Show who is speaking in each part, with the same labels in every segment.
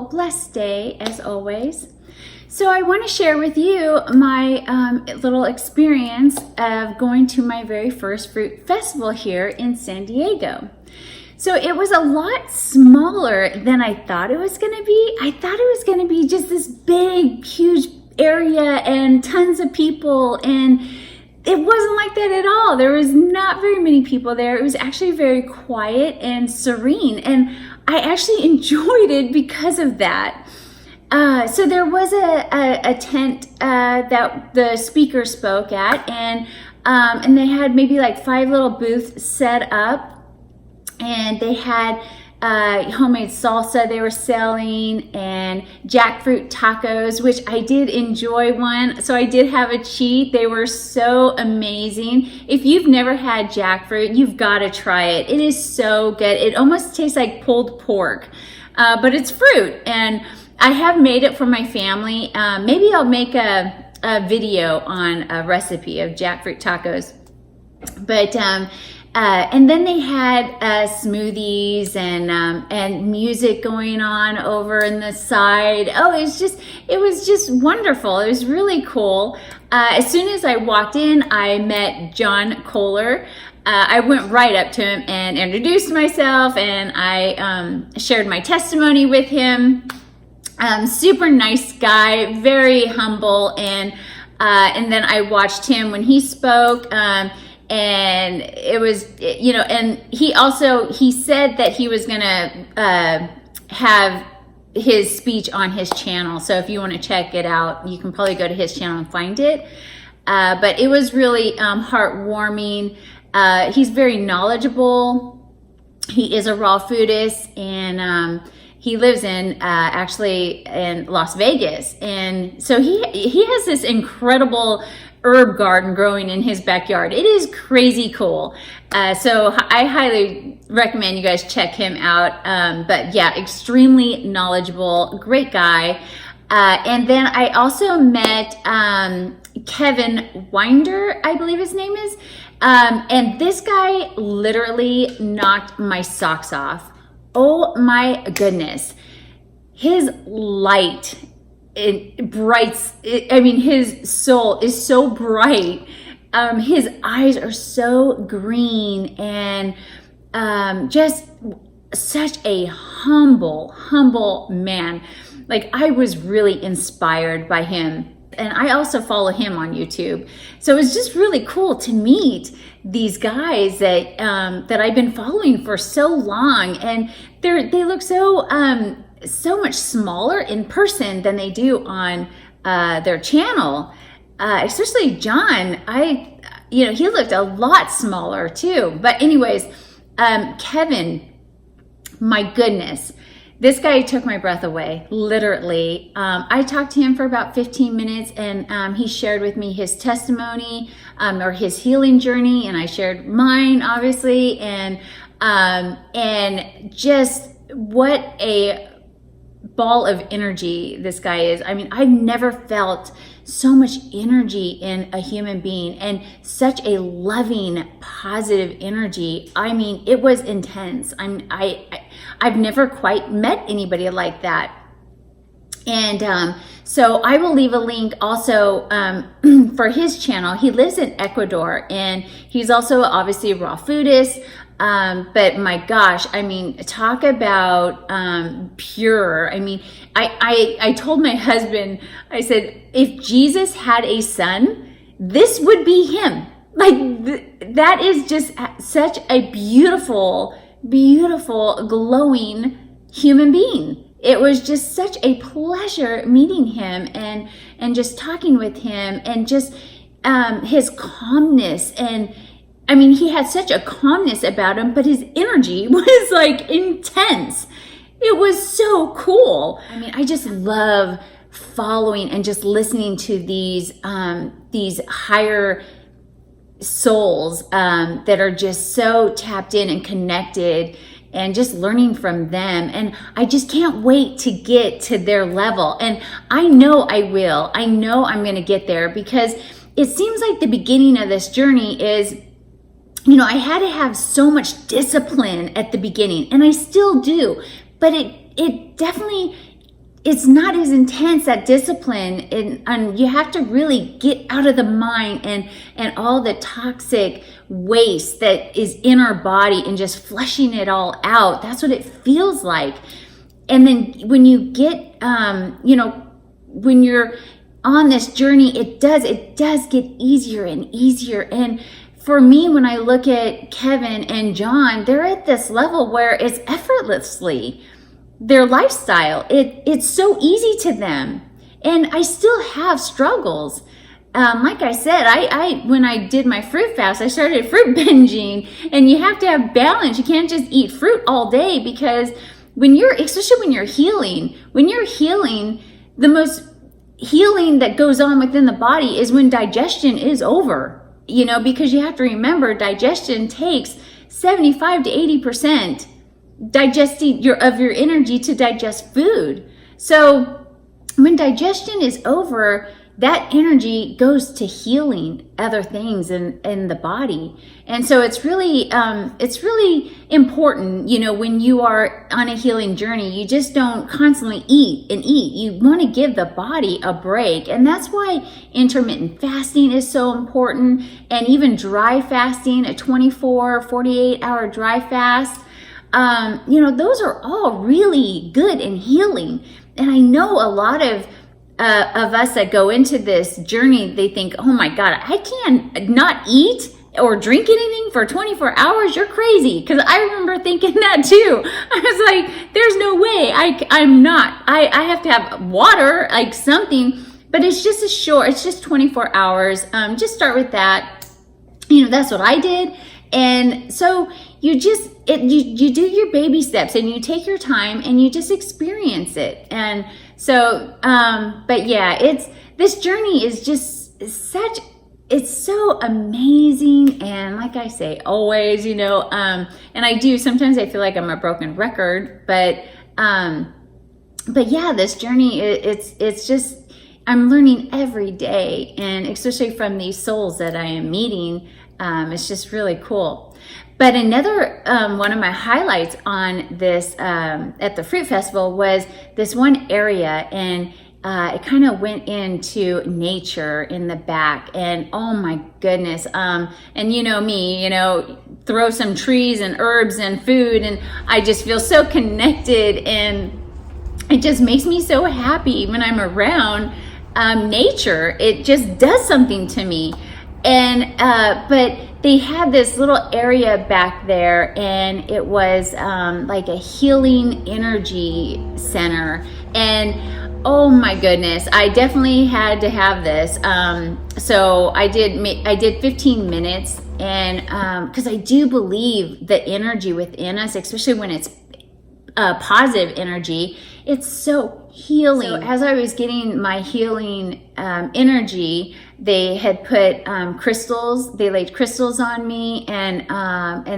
Speaker 1: wonderful, blessed day as always. So I want to share with you my little experience of going to my very first fruit festival here in San Diego. So it was a lot smaller than I thought it was going to be. I thought it was going to be just this big, huge area and tons of people, and it wasn't like that at all. There was not very many people there. It was actually very quiet and serene, and I actually enjoyed it because of that. So there was a tent that the speaker spoke at, and they had maybe like 5 little booths set up, and they had homemade salsa they were selling, and jackfruit tacos, which I did enjoy one. So I did have a cheat. They were so amazing. If you've never had jackfruit, you've got to try it. It is so good. It almost tastes like pulled pork, but it's fruit. And I have made it for my family. Maybe I'll make a video on a recipe of jackfruit tacos. But and then they had smoothies and music going on over in the side. Oh, it was just wonderful. It was really cool. As soon as I walked in, I met John Kohler. I went right up to him and introduced myself, and I shared my testimony with him. Super nice guy, very humble, and then I watched him when he spoke. And it was, and he said that he was gonna have his speech on his channel. So if you want to check it out, you can probably go to his channel and find it. But it was really heartwarming. He's very knowledgeable. He is a raw foodist, and he lives actually in Las Vegas. And so he has this incredible herb garden growing in his backyard. It is crazy cool. So I highly recommend you guys check him out. But yeah, extremely knowledgeable, great guy. And then I also met Kevin Wynder, I believe his name is. And this guy literally knocked my socks off. Oh my goodness. His light, his soul is so bright. His eyes are so green, and just such a humble man. Like, I was really inspired by him. And I also follow him on YouTube. So it was just really cool to meet these guys that I've been following for so long, and they look so much smaller in person than they do on their channel. Especially John, he looked a lot smaller too. But anyways, Kevin, my goodness, this guy took my breath away, literally. I talked to him for about 15 minutes, and he shared with me his testimony or his healing journey, and I shared mine, obviously, and just what a ball of energy this guy is. I mean, I've never felt so much energy in a human being, and such a loving, positive energy. I mean, it was intense. I've never quite met anybody like that. And so I will leave a link also for his channel. He lives in Ecuador, and he's also obviously a raw foodist. But my gosh, I mean, talk about pure. I mean, I told my husband, I said, if Jesus had a son, this would be him. Like, that is just such a beautiful, glowing human being. It was just such a pleasure meeting him and just talking with him, and just his calmness. And I mean, he had such a calmness about him, but his energy was like intense. It was so cool. I mean, I just love following and just listening to these higher souls that are just so tapped in and connected, and just learning from them. And I just can't wait to get to their level. And I know I will. I know I'm going to get there, because it seems like the beginning of this journey is, I had to have so much discipline at the beginning, and I still do, but it definitely it's not as intense, that discipline, and you have to really get out of the mind and all the toxic waste that is in our body and just flushing it all out. That's what it feels like. And then when you get, when you're on this journey, it does get easier and easier. And for me, when I look at Kevin and John, they're at this level where it's effortlessly their lifestyle. It's so easy to them. And I still have struggles. Like I said, I when I did my fruit fast, I started fruit binging, and you have to have balance. You can't just eat fruit all day, because especially when you're healing, the most healing that goes on within the body is when digestion is over, because you have to remember digestion takes 75 to 80% digesting of your energy to digest food. So when digestion is over, that energy goes to healing other things in the body. And so it's really important, when you are on a healing journey, you just don't constantly eat and eat. You want to give the body a break. And that's why intermittent fasting is so important. And even dry fasting, a 24, 48 hour dry fast, those are all really good and healing. And I know a lot of us that go into this journey, they think, oh my God, I can't not eat or drink anything for 24 hours. You're crazy. Because I remember thinking that too. I was like, there's no way. I have to have water, like something, but it's just it's just 24 hours. Just start with that. That's what I did. And so you do your baby steps, and you take your time, and you just experience it. And so, but yeah, this journey is just it's so amazing. And like I say, always, and sometimes I feel like I'm a broken record, but yeah, this journey, it's just, I'm learning every day, and especially from these souls that I am meeting. It's just really cool. But another one of my highlights on this at the Fruit Festival was this one area, and it kind of went into nature in the back, and oh my goodness, and me, throw some trees and herbs and food, and I just feel so connected, and it just makes me so happy when I'm around nature. It just does something to me. And but they had this little area back there, and it was like a healing energy center. And oh my goodness, I definitely had to have this. So I did 15 minutes, and because I do believe the energy within us, especially when it's positive energy, it's so healing. So as I was getting my healing energy, they had put crystals. They laid crystals on me, and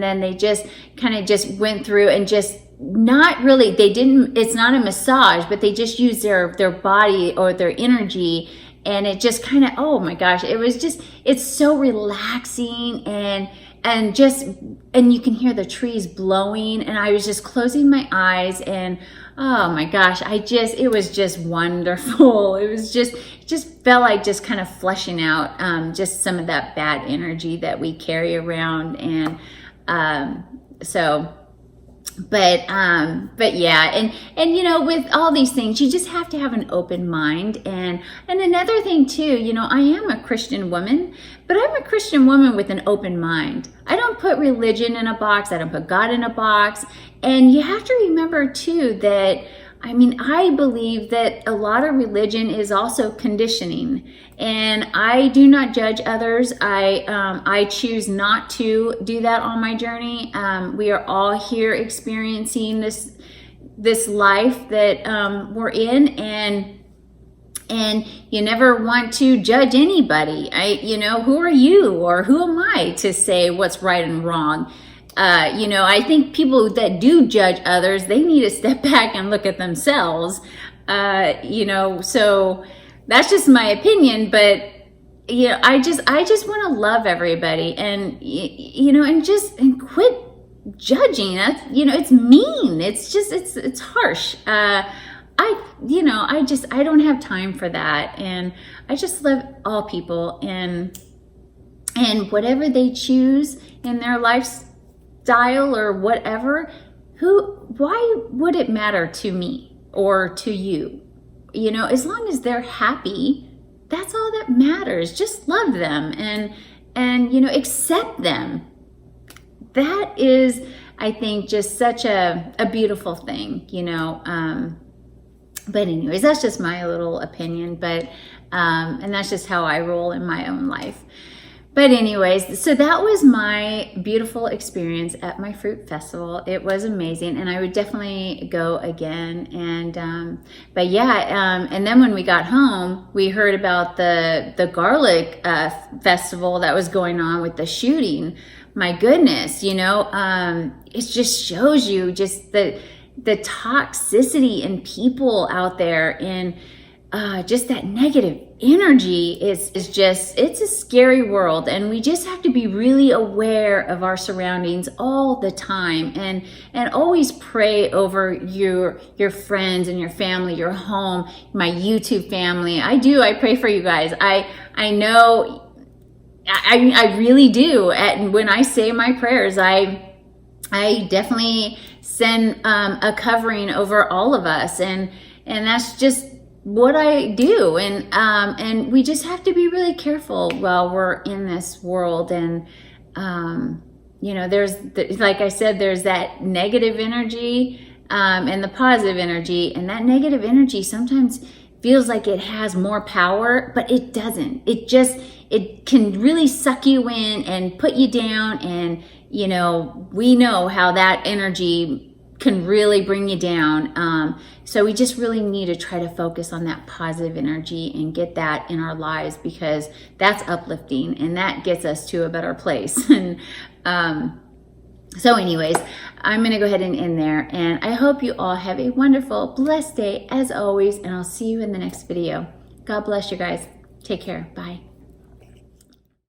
Speaker 1: then they just kind of just went through and just not really. They didn't. It's not a massage, but they just used their body or their energy, and it just kind of, oh my gosh, it's so relaxing, and you can hear the trees blowing, and I was just closing my eyes, and oh my gosh, it was just wonderful. It just felt like just kind of flushing out just some of that bad energy that we carry around. And but yeah, and with all these things, you just have to have an open mind. And another thing too, I am a Christian woman, but I'm a Christian woman with an open mind. I don't put religion in a box. I don't put God in a box. And you have to remember too that, I believe that a lot of religion is also conditioning, and I do not judge others. I choose not to do that on my journey. We are all here experiencing this life that we're in, and you never want to judge anybody. Who are you, or who am I to say what's right and wrong? I think people that do judge others, they need to step back and look at themselves. So that's just my opinion, but I just want to love everybody, and and quit judging. That's it's mean. It's just it's harsh. I don't have time for that. And I just love all people, and whatever they choose in their lifestyle or whatever, why would it matter to me or to you? As long as they're happy, that's all that matters. Just love them and accept them. That is, I think, just such a beautiful thing, But anyways, that's just my little opinion, but and that's just how I roll in my own life. But anyways, so that was my beautiful experience at my fruit festival. It was amazing, and I would definitely go again. And but yeah, and then when we got home, we heard about the garlic festival that was going on with the shooting. My goodness, it just shows you just the toxicity in people out there, and just that negative energy is just, it's a scary world, and we just have to be really aware of our surroundings all the time, and always pray over your friends and your family, your home, my YouTube family. I pray for you guys. I know I really do. And when I say my prayers, I definitely send a covering over all of us, and that's just what I do. And we just have to be really careful while we're in this world. And there's like I said, there's that negative energy and the positive energy, and that negative energy sometimes feels like it has more power, but it doesn't. It can really suck you in and put you down, and we know how that energy can really bring you down. So we just really need to try to focus on that positive energy and get that in our lives, because that's uplifting and that gets us to a better place. And so anyways, I'm going to go ahead and end there, and I hope you all have a wonderful, blessed day as always, and I'll see you in the next video. God bless you guys. Take care. Bye.